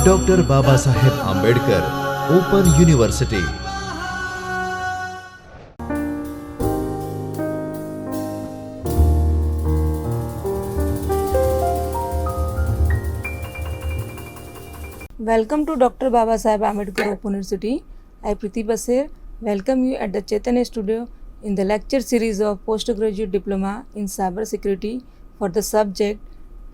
Doctor Babasaheb Ambedkar open university. Welcome to Dr. Babasaheb Ambedkar Open University. I Preeti Basir welcome you at the Chaitanya Studio in the lecture series of Postgraduate Diploma in Cyber Security for the subject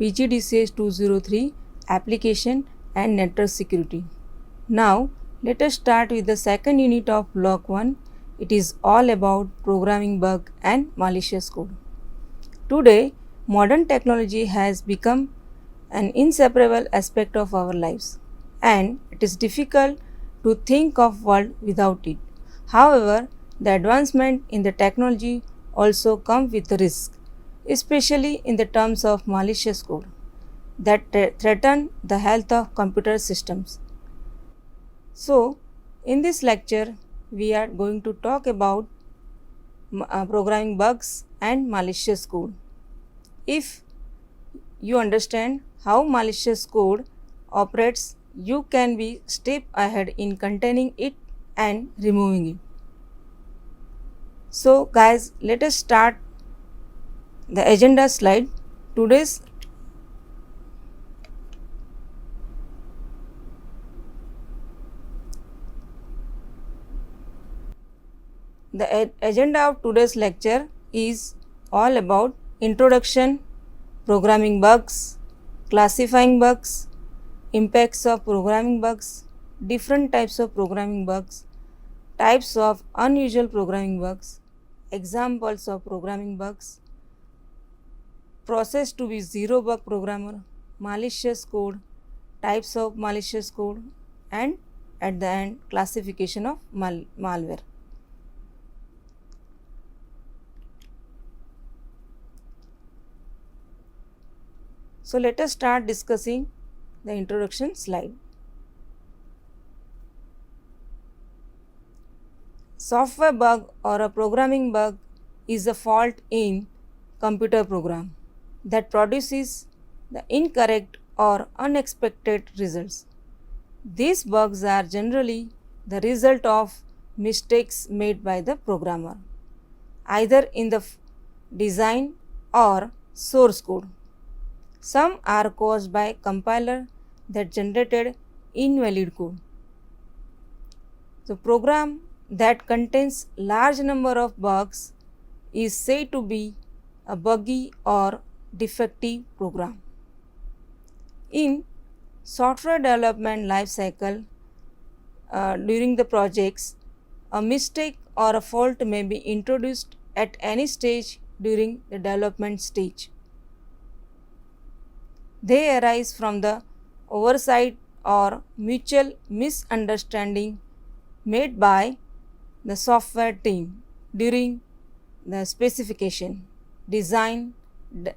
PGDCS 203 Application and Network Security. Now, let us start with the second unit of Block 1. It is all about programming bug and malicious code. Today, modern technology has become an inseparable aspect of our lives, and it is difficult to think of world without it. However, the advancement in the technology also come with risk, especially in the terms of malicious code that threaten the health of computer systems. So, in this lecture, we are going to talk about programming bugs and malicious code. If you understand how malicious code operates, you can be step ahead in containing it and removing it. So guys, let us start the agenda slide. Today's agenda of today's lecture is all about introduction, programming bugs, classifying bugs, impacts of programming bugs, different types of programming bugs, types of unusual programming bugs, examples of programming bugs, process to be zero bug programmer, malicious code, types of malicious code, and at the end classification of malware. So let us start discussing the introduction slide. Software bug or a programming bug is a fault in computer program that produces the incorrect or unexpected results. These bugs are generally the result of mistakes made by the programmer, either in the design or source code. Some are caused by compiler that generated invalid code. The program that contains large number of bugs is said to be a buggy or defective program. In software development life cycle, during the projects, a mistake or a fault may be introduced at any stage during the development stage. They arise from the oversight or mutual misunderstanding made by the software team during the specification, design,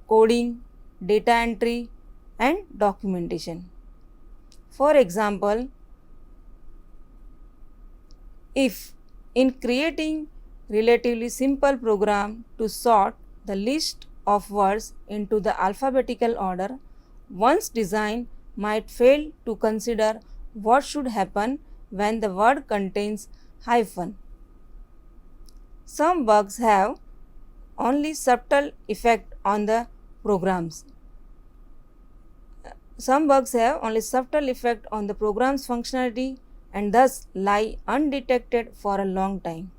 coding, data entry, and documentation. For example, if in creating relatively simple program to sort the list of words into the alphabetical order, one's design might fail to consider what should happen when the word contains hyphen. Some bugs have only subtle effect on the programs. Some bugs have only subtle effect on the program's functionality and thus lie undetected for a long time.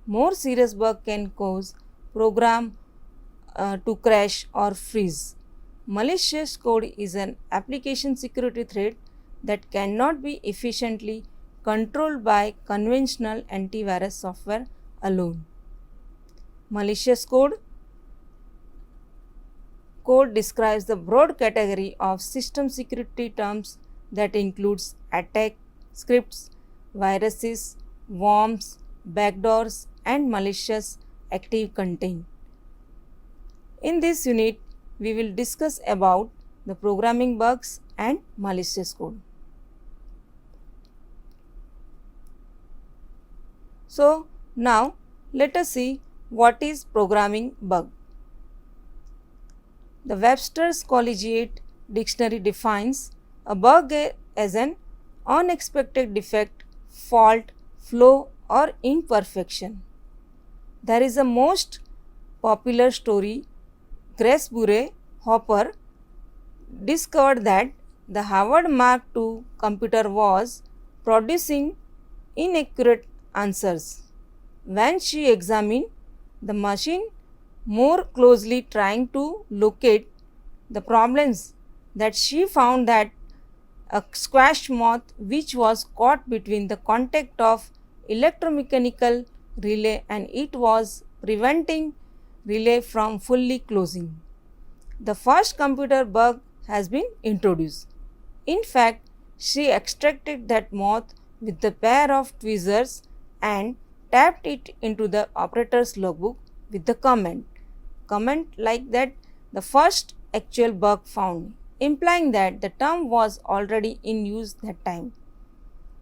More serious bug can cause program to crash or freeze. Malicious code is an application security threat that cannot be efficiently controlled by conventional antivirus software alone. Malicious code describes the broad category of system security terms that includes attack, scripts, viruses, worms, backdoors, and malicious active content. In this unit, we will discuss about the programming bugs and malicious code. So now let us see what is programming bug. The Webster's Collegiate dictionary defines a bug as an unexpected defect, fault, flaw, or imperfection. There is a most popular story. Grasbury Hopper discovered that the Harvard Mark II computer was producing inaccurate answers. When she examined the machine more closely, trying to locate the problems, that she found that a squash moth which was caught between the contact of electromechanical relay and it was preventing relay from fully closing. The first computer bug has been introduced. In fact, she extracted that moth with the pair of tweezers and tapped it into the operator's logbook with the comment like that the first actual bug found, implying that the term was already in use that time.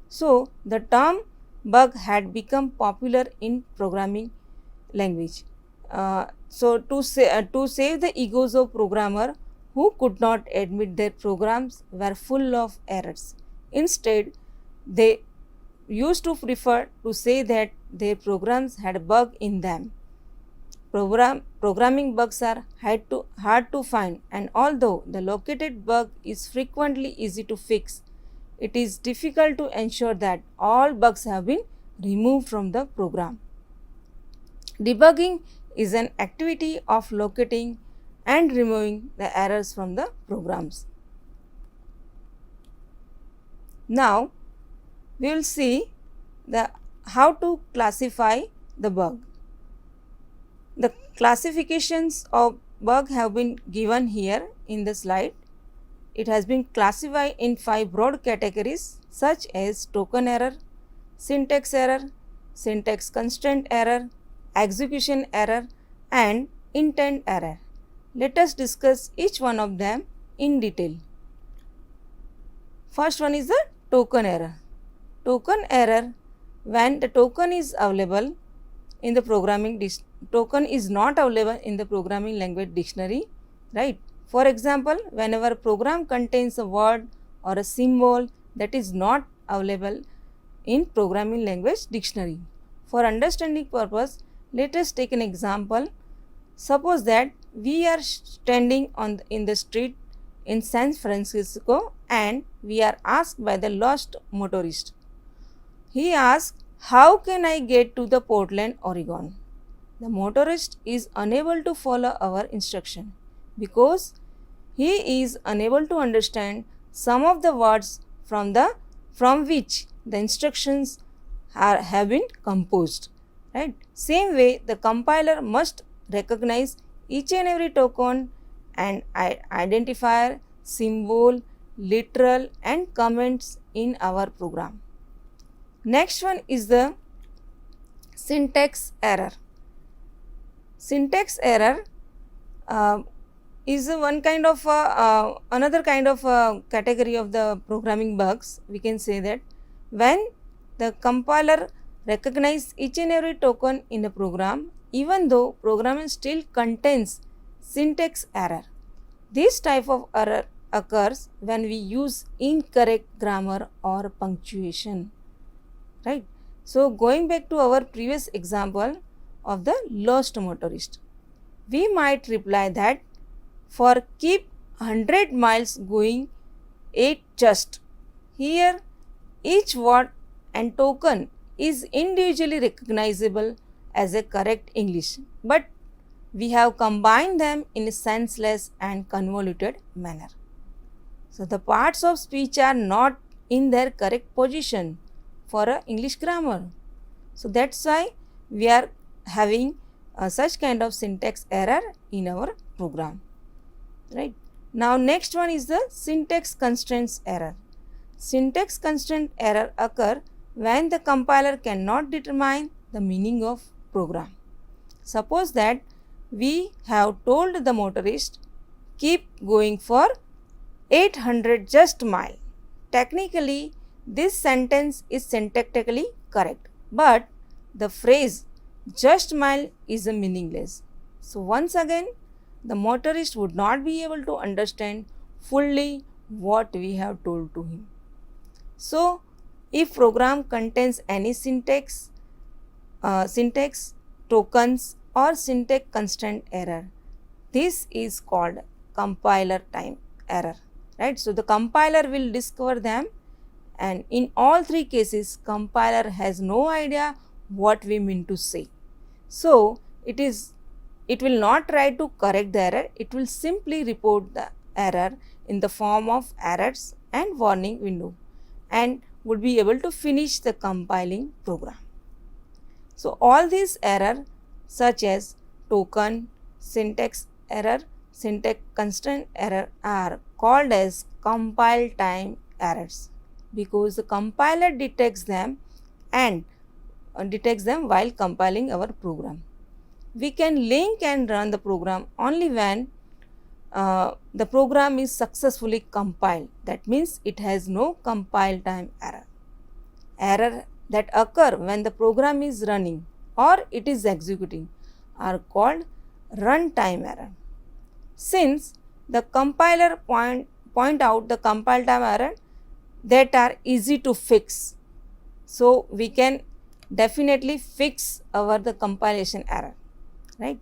So the term bug had become popular in programming language. To save the egos of programmer who could not admit their programs were full of errors. Instead, they used to prefer to say that their programs had a bug in them. Programming bugs are hard to find, and although the located bug is frequently easy to fix, it is difficult to ensure that all bugs have been removed from the program. Debugging is an activity of locating and removing the errors from the programs. Now, we will see how to classify the bug. The classifications of bug have been given here in the slide. It has been classified in 5 broad categories such as token error, syntax constraint error, execution error, and intent error. Let us discuss each one of them in detail. First one is the token error. Token error, when the token is available in the token is not available in the programming language dictionary, right? For example, whenever a program contains a word or a symbol that is not available in programming language dictionary. For understanding purpose, let us take an example. Suppose that we are standing in the street in San Francisco and we are asked by the lost motorist. He asks, "How can I get to the Portland, Oregon?" The motorist is unable to follow our instruction because he is unable to understand some of the words from which the instructions have been composed. Right? Same way, the compiler must recognize each and every token and identifier, symbol, literal, and comments in our program. Next one is the syntax error. Syntax error is one kind of another kind of category of the programming bugs. We can say that when the compiler recognizes each and every token in a program, even though program still contains syntax error. This type of error occurs when we use incorrect grammar or punctuation. Right? So going back to our previous example of the lost motorist, we might reply that for keep 100 miles going 8 just. Here each word and token is individually recognizable as a correct English, but we have combined them in a senseless and convoluted manner. So the parts of speech are not in their correct position for a English grammar. So that's why we are having such kind of syntax error in our program. Right? Now next one is the syntax constraints error. Syntax constraint error occur when the compiler cannot determine the meaning of program. Suppose that we have told the motorist keep going for 800 just mile. Technically, this sentence is syntactically correct, but the phrase just mile is meaningless. So once again, the motorist would not be able to understand fully what we have told to him. So, if program contains any syntax, tokens or syntax constraint error, this is called compiler time error, right? So, the compiler will discover them, and in all three cases compiler has no idea what we mean to say. So, it will not try to correct the error, it will simply report the error in the form of errors and warning window and would be able to finish the compiling program. So, all these error such as token, syntax error, syntax constraint error are called as compile time errors because the compiler detects them and detects them while compiling our program. We can link and run the program only when the program is successfully compiled. That means it has no compile time error. Error that occur when the program is running or it is executing are called runtime error. Since the compiler point out the compile time error that are easy to fix, so we can definitely fix the compilation error, right?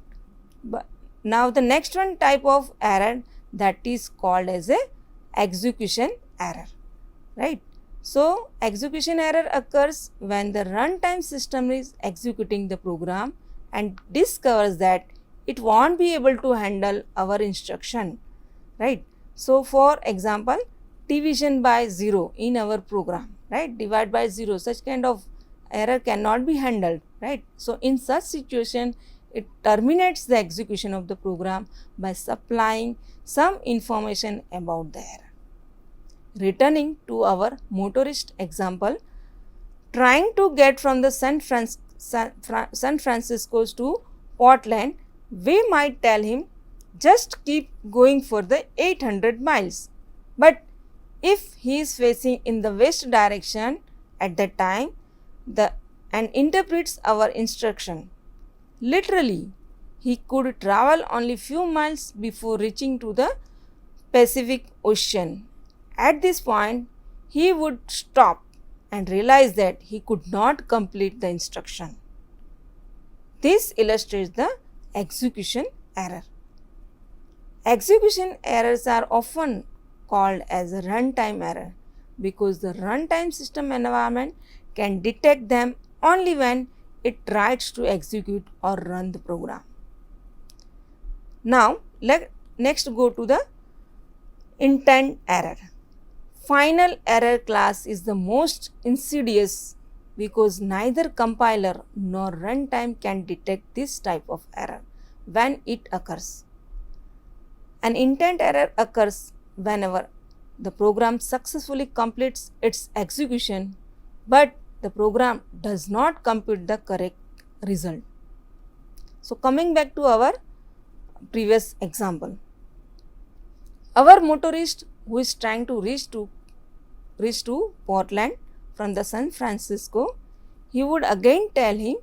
But now the next one type of error that is called as a execution error, right? So, execution error occurs when the runtime system is executing the program and discovers that it won't be able to handle our instruction, right? So, for example, division by 0 in our program, right? Divide by 0, such kind of error cannot be handled, right? So, in such situation, it terminates the execution of the program by supplying some information about the error. Returning to our motorist example, trying to get from the San Francisco to Portland, we might tell him just keep going for the 800 miles. But if he is facing in the west direction at that time and interprets our instruction, literally he could travel only few miles before reaching to the Pacific Ocean. At this point, he would stop and realize that he could not complete the instruction. This illustrates the execution error. Execution errors are often called as a runtime error because the runtime system environment can detect them only when it tries to execute or run the program. Now, next go to the intent error. Final error class is the most insidious because neither compiler nor runtime can detect this type of error when it occurs. An intent error occurs whenever the program successfully completes its execution but the program does not compute the correct result. So, coming back to our previous example, our motorist who is trying to reach to Portland from the San Francisco, we would again tell him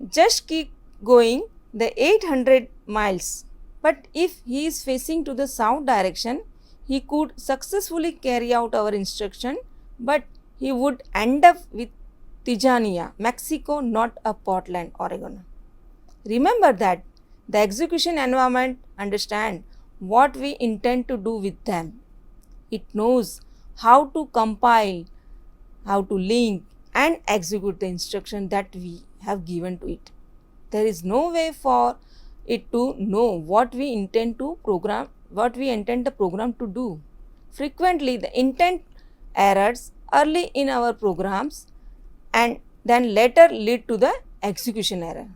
just keep going the 800 miles. But if he is facing to the south direction, he could successfully carry out our instruction, but he would end up with Tijania, Mexico, not a Portland, Oregon. Remember that the execution environment understands what we intend to do with them. It knows how to compile, how to link and execute the instruction that we have given to it. There is no way for it to know what we intend the program to do. Frequently, the intent errors early in our programs and then later lead to the execution error.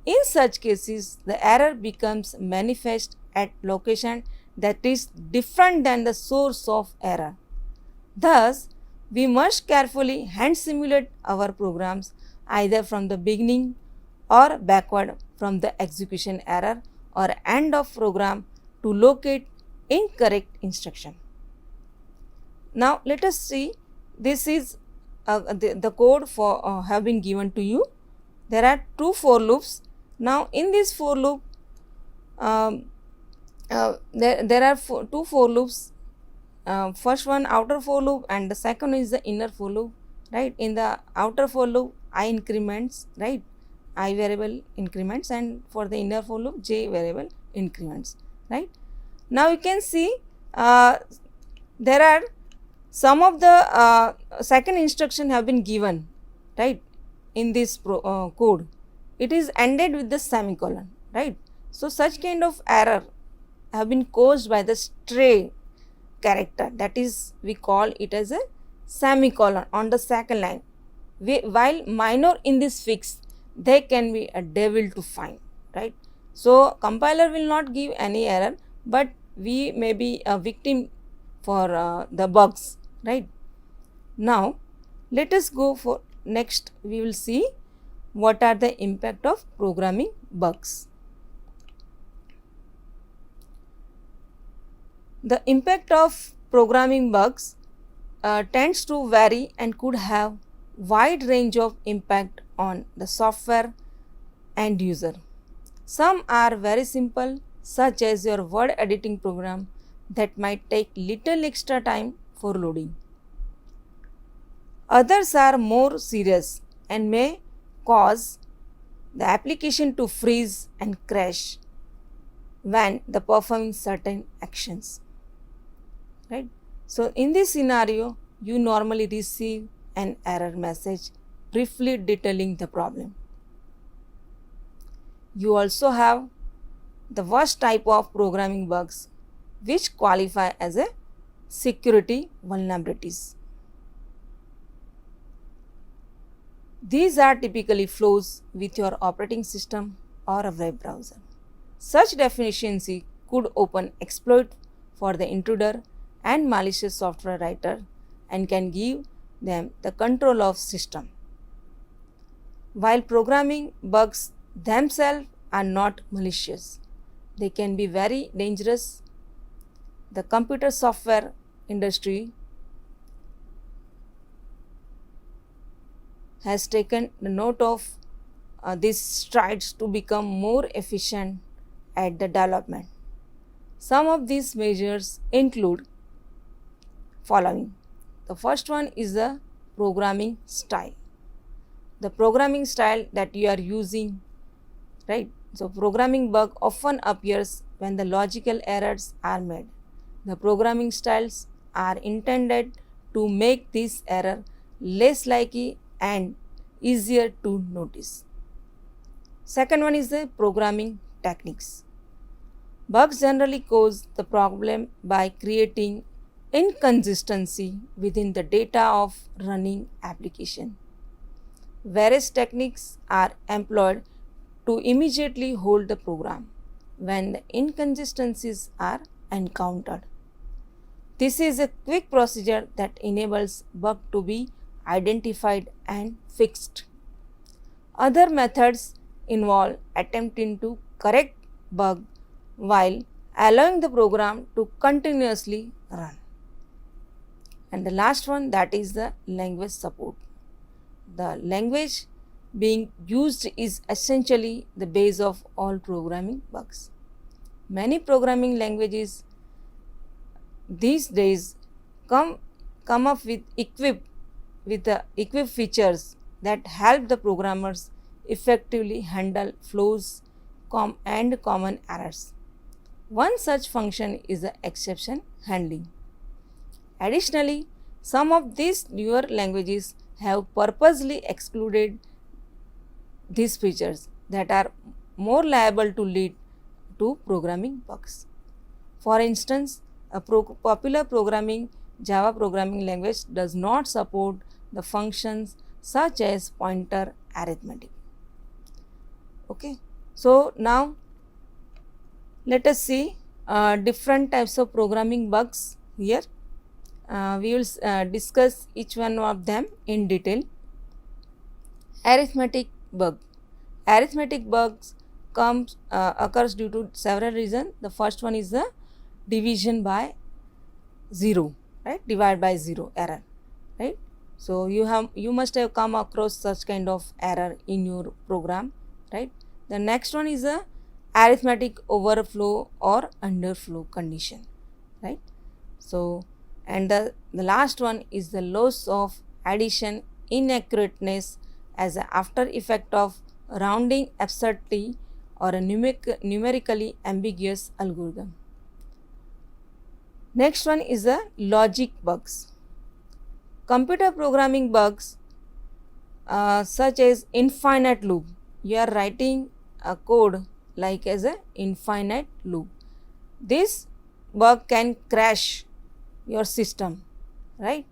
In such cases, the error becomes manifest at location that is different than the source of error. Thus, we must carefully hand simulate our programs either from the beginning or backward from the execution error or end of program to locate incorrect instruction. Now, let us see, this is the code for have been given to you. There are two for loops. Now, in this for loop, there are two for loops. First one outer for loop and the second is the inner for loop, right? In the outer for loop I increments, right? I variable increments, and for the inner for loop j variable increments, right? Now you can see there are some of the second instruction have been given, right, in this code. It is ended with the semicolon, right? So such kind of error have been caused by the stray character, that is we call it as a semicolon on the second line. While minor in this fix, they can be a devil to find, right? So compiler will not give any error, but we may be a victim for the bugs, right? Now let us go for next. We will see what are the impact of programming bugs. The impact of programming bugs tends to vary and could have wide range of impact on the software and user. Some are very simple, such as your word editing program that might take little extra time for loading. Others are more serious and may cause the application to freeze and crash when the performing certain actions, right? So in this scenario, you normally receive an error message briefly detailing the problem. You also have the worst type of programming bugs, which qualify as a security vulnerabilities. These are typically flaws with your operating system or a web browser. Such deficiency could open exploit for the intruder and malicious software writer and can give them the control of system. While programming bugs themselves are not malicious, they can be very dangerous. The computer software industry has taken the note of these strides to become more efficient at the development. Some of these measures include following. The first one is the programming style. The programming style that you are using, right? So programming bug often appears when the logical errors are made. The programming styles are intended to make this error less likely and easier to notice. Second one is the programming techniques. Bugs generally cause the problem by creating inconsistency within the data of running application. Various techniques are employed to immediately hold the program when the inconsistencies are encountered. This is a quick procedure that enables bug to be identified and fixed. Other methods involve attempting to correct bug while allowing the program to continuously run. And the last one, that is the language support. The language being used is essentially the base of all programming bugs. Many programming languages these days come up with equipped features that help the programmers effectively handle flaws and common errors. One such function is the exception handling. Additionally, some of these newer languages have purposely excluded these features that are more liable to lead to programming bugs. For instance, a popular Java programming language does not support the functions such as pointer arithmetic. Okay, so now let us see different types of programming bugs here. We will discuss each one of them in detail. Arithmetic bug. Arithmetic bugs occurs due to several reasons. The first one is the division by 0, right? Divide by 0 error, right? So you must have come across such kind of error in your program, right? The next one is a arithmetic overflow or underflow condition, right? So, and the last one is the loss of addition inaccurateness as an after effect of rounding absurdly or a numerically ambiguous algorithm. Next one is the logic bugs. Computer programming bugs such as infinite loop. You are writing a code like as a infinite loop. This bug can crash your system, right?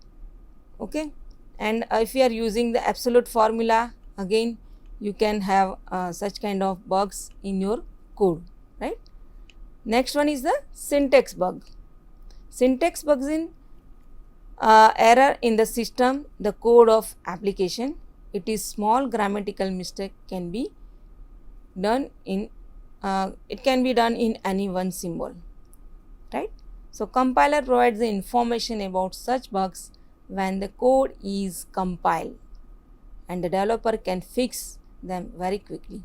Okay, and if you are using the absolute formula, again you can have such kind of bugs in your code, right? Next one is the syntax bug. Syntax bugs in error in the system, the code of application. It is small grammatical mistake can be done in it can be done in any one symbol, right? So compiler provides the information about such bugs when the code is compiled, and the developer can fix them very quickly.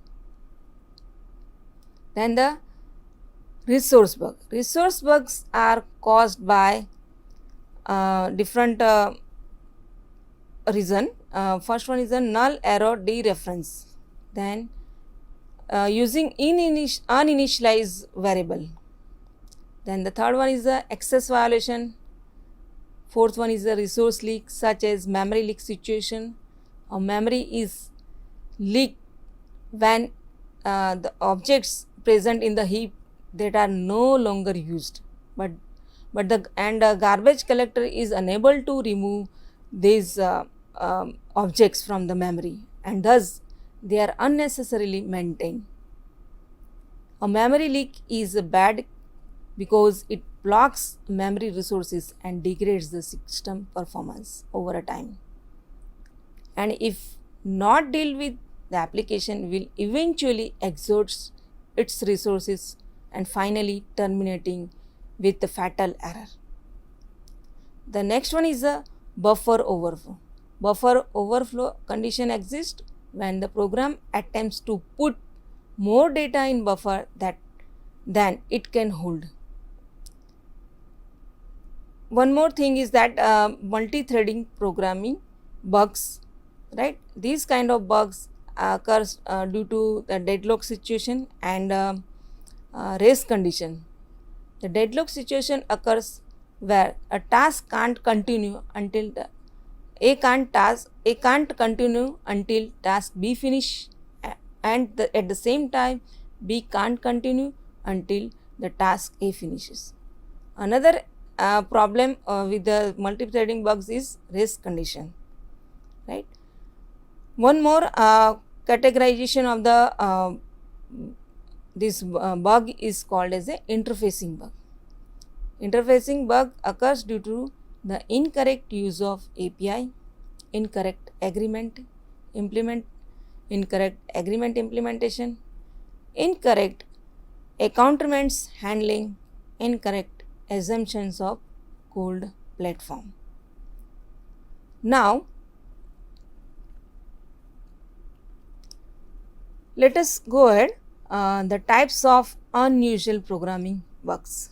Then the resource bug. Resource bugs are caused by different reason. First one is a null error dereference. Then using uninitialized variable. Then the third one is the access violation. Fourth one is the resource leak, such as memory leak situation. Or memory is leaked when the objects present in the heap that are no longer used, but the garbage collector is unable to remove these objects from the memory, and thus they are unnecessarily maintained. A memory leak is bad because it blocks memory resources and degrades the system performance over a time, and if not dealt with, the application will eventually exhaust its resources and finally terminating with the fatal error. The next one is a buffer overflow. Buffer overflow condition exists when the program attempts to put more data in buffer than it can hold. One more thing is that multi-threading programming bugs, right? These kind of bugs occurs due to the deadlock situation and race condition. The deadlock situation occurs where a task can't continue until A can't continue until task B finish, and at the same time B can't continue until the task A finishes. Another problem with the multi-threading bugs is race condition, right? One more categorization of the this bug is called as a interfacing bug. Interfacing bug occurs due to the incorrect use of API, incorrect agreement implementation, incorrect accountments handling, incorrect assumptions of code platform. Now, let us go ahead the types of unusual programming bugs.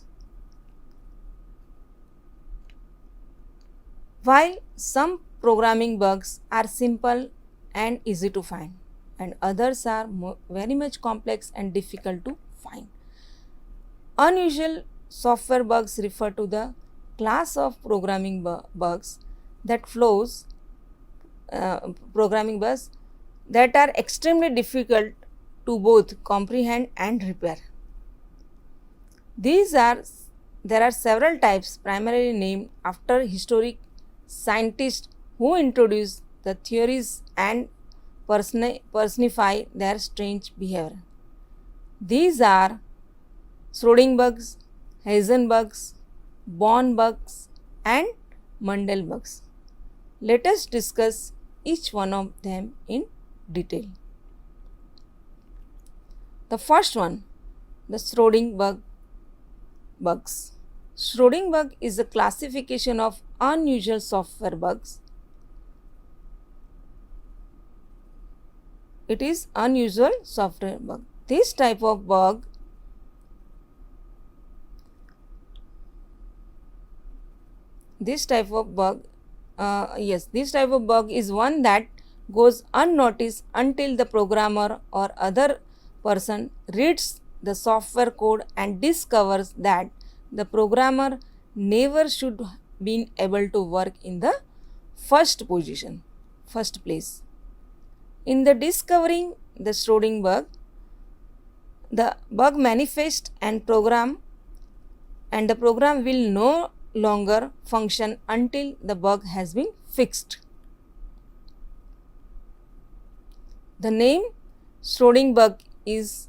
While some programming bugs are simple and easy to find, and others are very much complex and difficult to find. Unusual software bugs refer to the class of programming bugs that flows programming bugs that are extremely difficult to both comprehend and repair. There are several types primarily named after historic scientists who introduced the theories and personify their strange behavior. These are Schrödinger bugs, Heisenberg bugs, Born bugs, and Mundell bugs. Let us discuss each one of them in detail. The first one, the Schrödinger bugs. Schrödinger bug is a classification of unusual software bugs. It is unusual software bug. This type of bug this type of bug, this type of bug is one that goes unnoticed until the programmer or other person reads the software code and discovers that the programmer never should been able to work in the first place. In the discovering the Schrödinger bug, the bug manifests and the program will no longer function until the bug has been fixed. The name Schrödinger bug is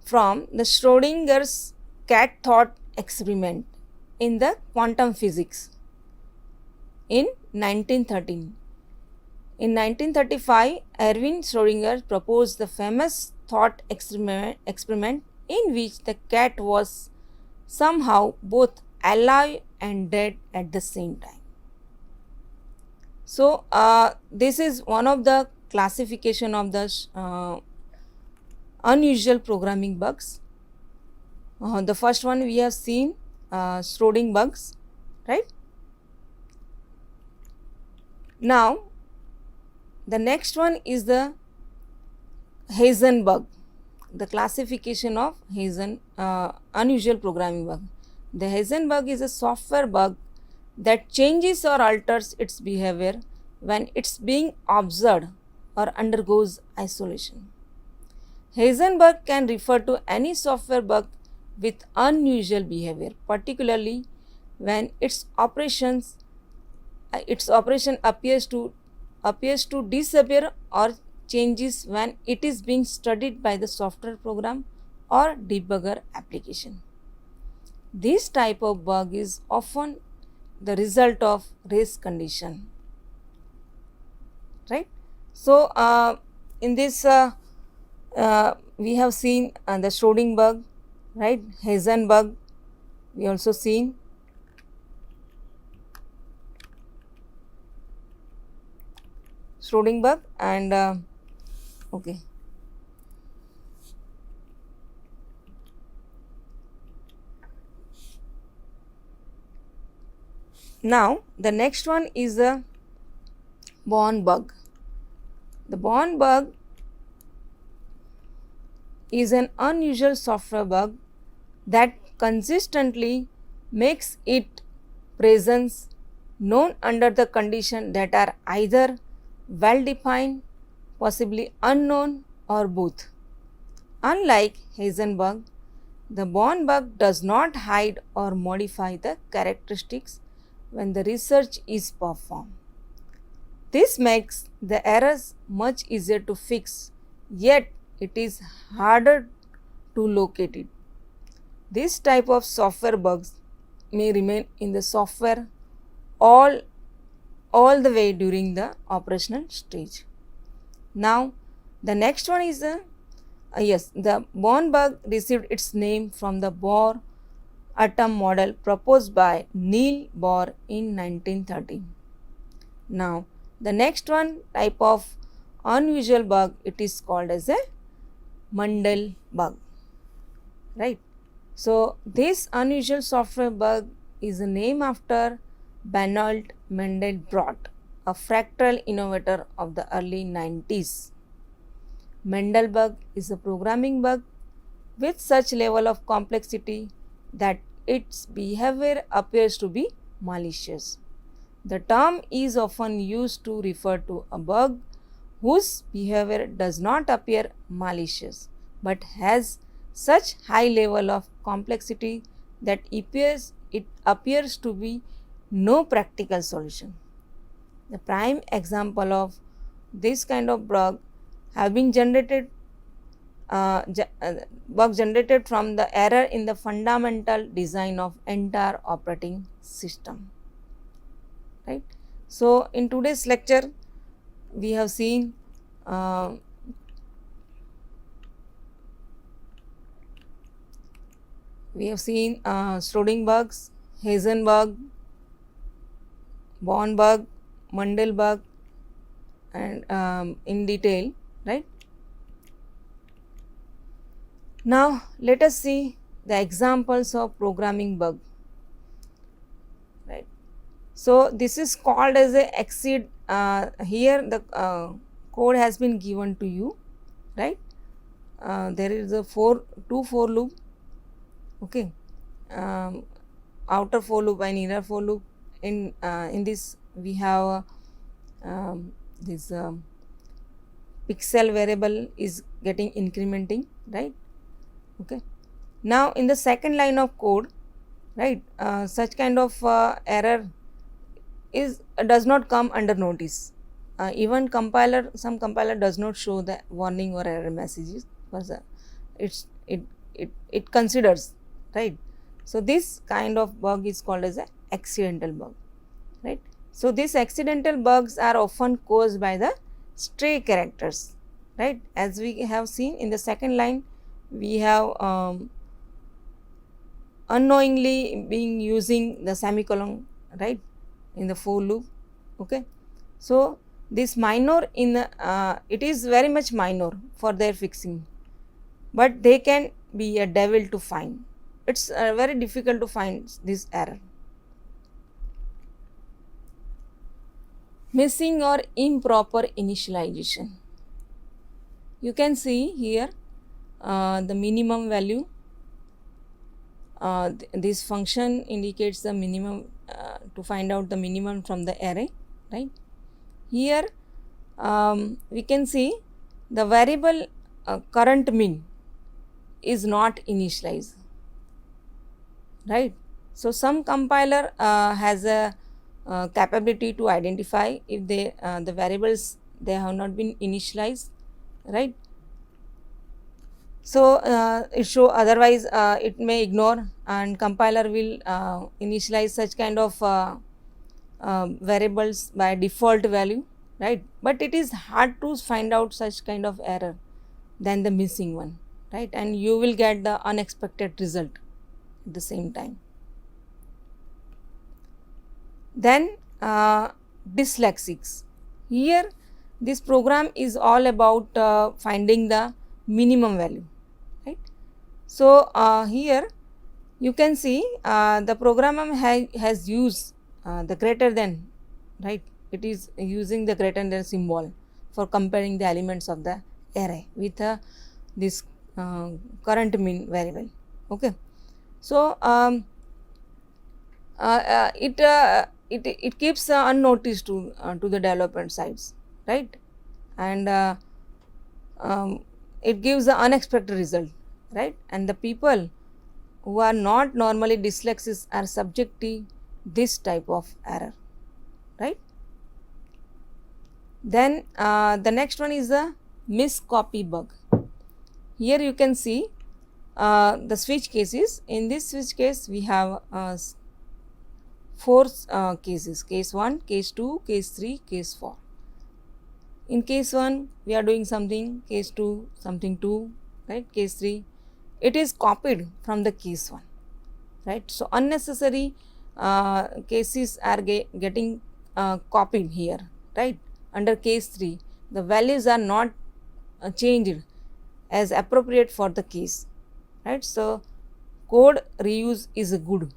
from the Schrödinger's cat thought experiment in the quantum physics in 1913. In 1935, Erwin Schrödinger proposed the famous thought experiment in which the cat was somehow both alive and dead at the same time. So, this is one of the classification of the unusual programming bugs. The first one we have seen Schrödinger bugs, right? Now, the next one is the Hazen bug, the classification of Hazen unusual programming bug. The Hazen bug is a software bug that changes or alters its behavior when it's being observed or undergoes isolation. Hazen bug can refer to any software bug with unusual behavior, particularly when its operation appears to disappear or changes when it is being studied by the software program or debugger application. This type of bug is often the result of race condition, right? So, in this we have seen the Schrödinger bug, right? Hazen bug, we also seen. Schrödinger bug and okay. Now, the next one is the Born bug. The Born bug is an unusual software bug that consistently makes its presence known under the conditions that are either well defined, possibly unknown, or both. Unlike Hazen bug, the Born bug does not hide or modify the characteristics when the research is performed. This makes the errors much easier to fix, yet it is harder to locate it. This type of software bugs may remain in the software all the way during the operational stage. Now, the next one is the Born bug received its name from the Bohr atom model proposed by Niels Bohr in 1913. Now, the next one type of unusual bug, it is called as a Mendel bug, right? So, this unusual software bug is named after Benoit Mandelbrot, a fractal innovator of the early 90s. Mendel bug is a programming bug with such level of complexity that its behavior appears to be malicious. The term is often used to refer to a bug whose behavior does not appear malicious but has such high level of complexity that it appears to be no practical solution. The prime example of this kind of bug have been bug generated from the error in the fundamental design of entire operating system, right? So, in today's lecture we have seen Schrödinger bugs, Hazen bug, Born bug, Mendel bug, and in detail, right? Now, let us see the examples of programming bug. So this is called as a exceed. Here the code has been given to you, right? There is a two for loop, okay, outer for loop and inner for loop. In this we have this pixel variable is getting incrementing, right? Okay, now in the second line of code, right, such kind of error is does not come under notice. Even some compiler does not show the warning or error messages, but it considers, right? So this kind of bug is called as an accidental bug, right? So these accidental bugs are often caused by the stray characters, right? As we have seen in the second line, we have unknowingly being using the semicolon, right, in the for loop. Okay, so this minor in the it is very much minor for their fixing, but they can be a devil to find. It's very difficult to find this error. Missing or improper initialization. You can see here the minimum value. This function indicates the minimum to find out the minimum from the array, right? Here we can see the variable current min is not initialized, right? So some compiler has a capability to identify if the variables they have not been initialized, right? So it show, otherwise it may ignore, and compiler will initialize such kind of variables by default value, right? But it is hard to find out such kind of error than the missing one, right? And you will get the unexpected result at the same time. Then dyslexics. Here this program is all about finding the minimum value, right? So here you can see the program has used the greater than, right? It is using the greater than symbol for comparing the elements of the array with this current min variable. Okay, so it keeps unnoticed to the development sides, right? And it gives the unexpected result, right? And the people who are not normally dyslexics are subject to this type of error, right? Then the next one is the miscopy bug. Here you can see the switch cases. In this switch case we have four cases: case 1, case 2, case 3, case 4. In case 1 we are doing something, case 2 something 2, right? Case 3 it is copied from the case 1, right? So unnecessary cases are getting copied here, right? Under case 3 the values are not changed as appropriate for the case, right? So code reuse is good,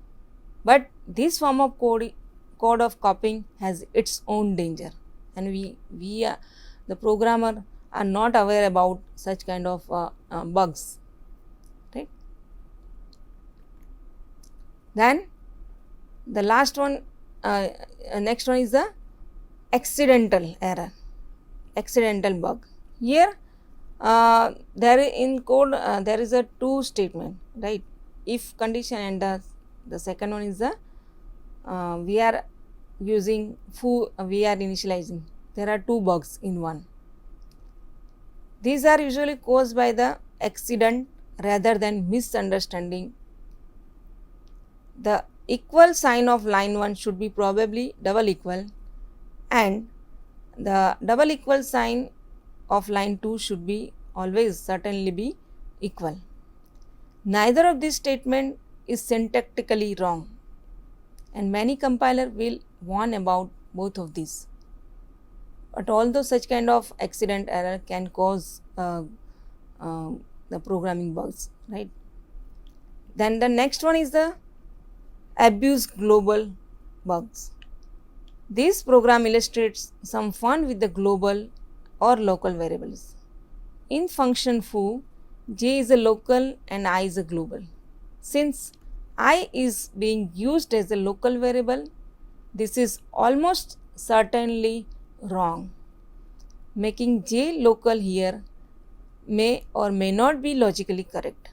but this form of code of copying has its own danger, and we the programmer are not aware about such kind of bugs, right? Then the last one, next one is the accidental error, accidental bug. Here there in code there is a two statement, right? If condition, and the second one is the we are using we are initializing. There are two bugs in one. These are usually caused by the accident rather than misunderstanding. The equal sign of line 1 should be probably double equal, and the double equal sign of line 2 should be always certainly be equal. Neither of these statement is syntactically wrong, and many compiler will warn about both of these. But although such kind of accident error can cause the programming bugs, right? Then the next one is the abuse global bugs. This program illustrates some fun with the global or local variables. In function foo, j is a local and I is a global. Since I is being used as a local variable, this is almost certainly wrong. Making j local here may or may not be logically correct,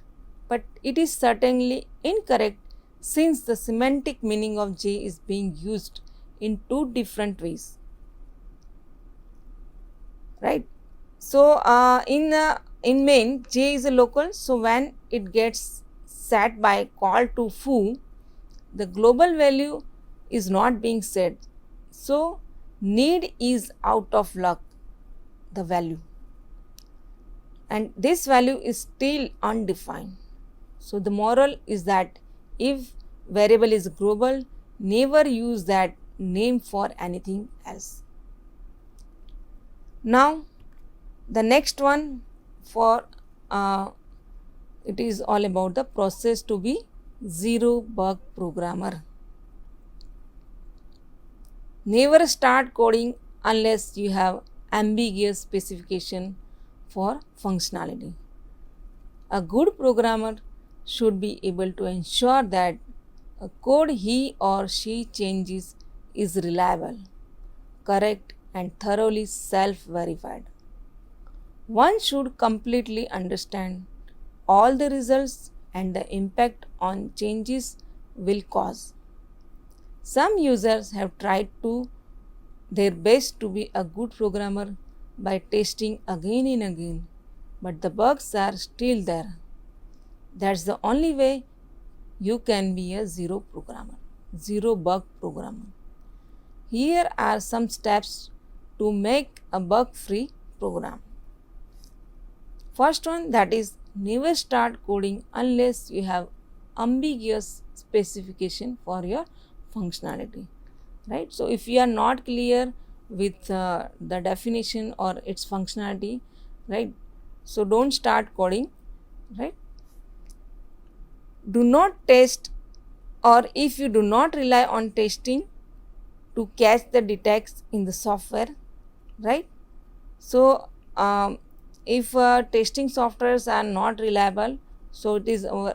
but it is certainly incorrect since the semantic meaning of j is being used in two different ways, right? So in main j is a local, so when it gets set by call to foo, the global value is not being set, so need is out of luck, the value, and this value is still undefined. So the moral is that if variable is global, never use that name for anything else. Now the next one for it is all about the process to be zero bug programmer. Never start coding unless you have ambiguous specification for functionality. A good programmer should be able to ensure that a code he or she changes is reliable, correct, and thoroughly self verified. One should completely understand all the results and the impact on changes will cause. Some users have tried to their best to be a good programmer by testing again and again, but the bugs are still there. That's the only way you can be a zero bug programmer. Here are some steps to make a bug free program. First one, that is never start coding unless you have ambiguous specification for your functionality, right? So if you are not clear with the definition or its functionality, right, so don't start coding, right? Do not test, or if you do not rely on testing to catch the defects in the software, right? So if testing softwares are not reliable, so it is our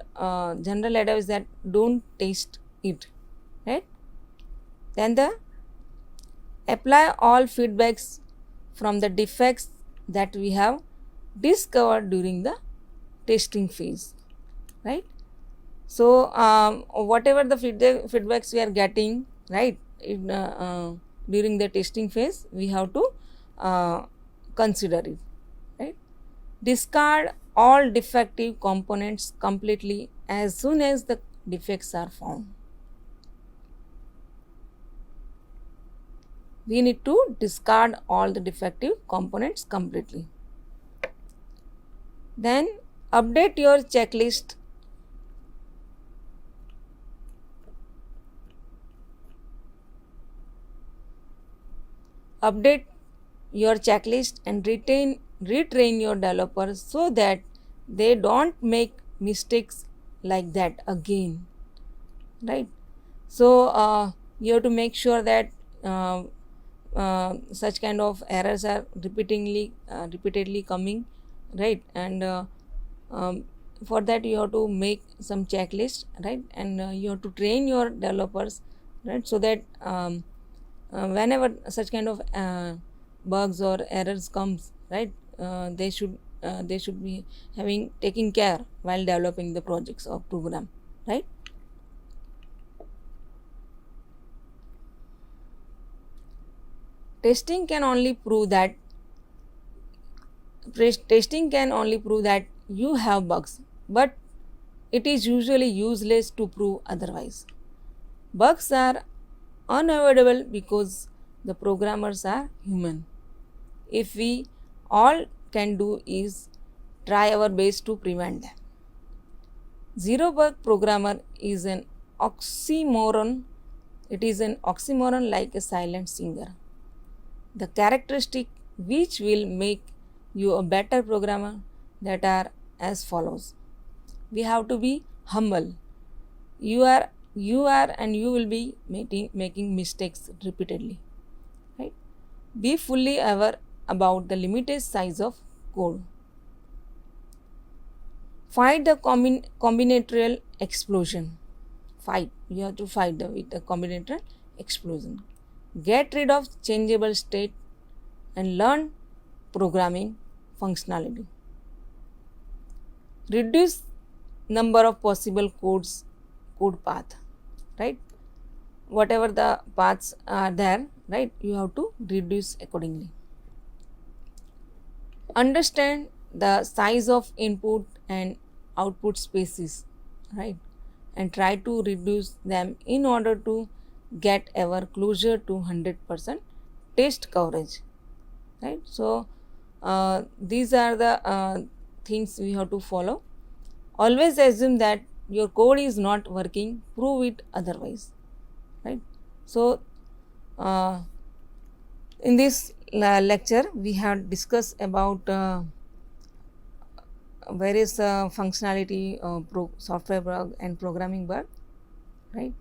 general advice that don't test it, right? Then the apply all feedbacks from the defects that we have discovered during the testing phase, right? So whatever the feedbacks we are getting, right, during the testing phase, we have to consider it, right? Discard all defective components completely as soon as the defects are found. We need to discard all the defective components completely. Then update your checklist. Update your checklist and retrain your developers so that they don't make mistakes like that again, right? So you have to make sure that such kind of errors are repeatedly coming, right? And for that you have to make some checklist, right? And you have to train your developers, right? So that whenever such kind of bugs or errors comes, right, they should be taking care while developing the projects or program, right? Testing can only prove that you have bugs, but it is usually useless to prove otherwise. Bugs are unavoidable because the programmers are human. If we all can do is try our best to prevent them. Zero bug programmer is an oxymoron. It is an oxymoron like a silent singer. The characteristic which will make you a better programmer that are as follows. We have to be humble. You are and you will be making mistakes repeatedly. Be fully aware about the limited size of code. Fight the combinatorial explosion. Fight. You have to fight with the combinatorial explosion. Get rid of changeable state and learn programming functionality. Reduce number of possible code path, right? Whatever the paths are there, right, you have to reduce accordingly. Understand the size of input and output spaces, right, and try to reduce them in order to get ever closer to 100% test coverage, right? So these are the things we have to follow. Always assume that your code is not working, prove it otherwise, right? So uh, in this lecture we have discussed about various functionality, software bug and programming bug, right?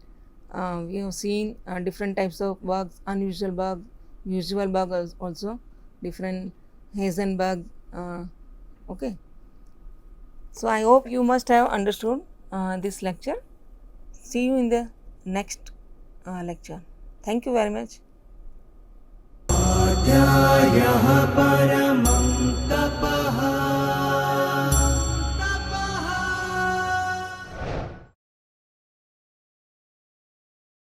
We have seen different types of bugs, unusual bug, usual bug also, different Hazen bug. Okay, so I hope you must have understood this lecture. See you in the next lecture. Thank you very much.